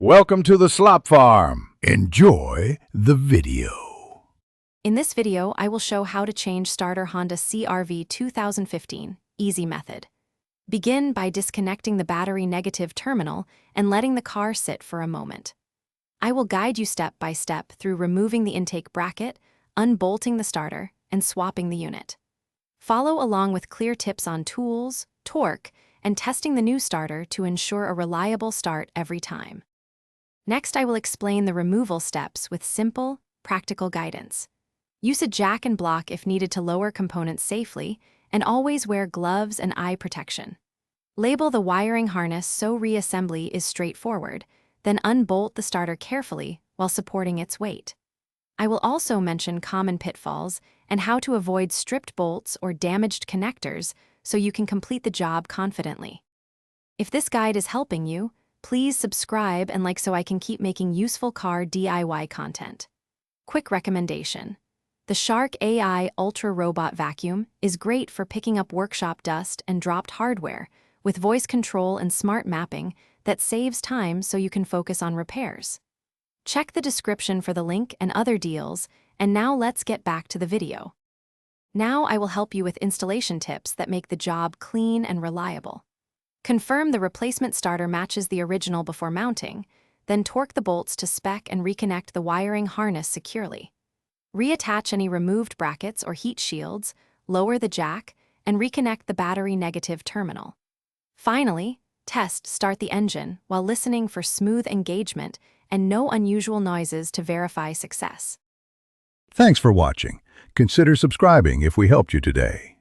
Welcome to the Slop Farm. Enjoy the video. In this video, I will show how to change starter Honda CR-V 2015, easy method. Begin by disconnecting the battery negative terminal and letting the car sit for a moment. I will guide you step by step through removing the intake bracket, unbolting the starter, and swapping the unit. Follow along with clear tips on tools, torque, and testing the new starter to ensure a reliable start every time. Next, I will explain the removal steps with simple, practical guidance. Use a jack and block if needed to lower components safely, and always wear gloves and eye protection. Label the wiring harness so reassembly is straightforward, then unbolt the starter carefully while supporting its weight. I will also mention common pitfalls and how to avoid stripped bolts or damaged connectors so you can complete the job confidently. If this guide is helping you, please subscribe and like so I can keep making useful car DIY content. Quick recommendation. The Shark AI Ultra Robot Vacuum is great for picking up workshop dust and dropped hardware, with voice control and smart mapping that saves time so you can focus on repairs. Check the description for the link and other deals, and now let's get back to the video. Now I will help you with installation tips that make the job clean and reliable. Confirm the replacement starter matches the original before mounting, then torque the bolts to spec and reconnect the wiring harness securely. Reattach any removed brackets or heat shields, lower the jack, and reconnect the battery negative terminal. Finally, start the engine while listening for smooth engagement and no unusual noises to verify success. Thanks for watching. Consider subscribing if we helped you today.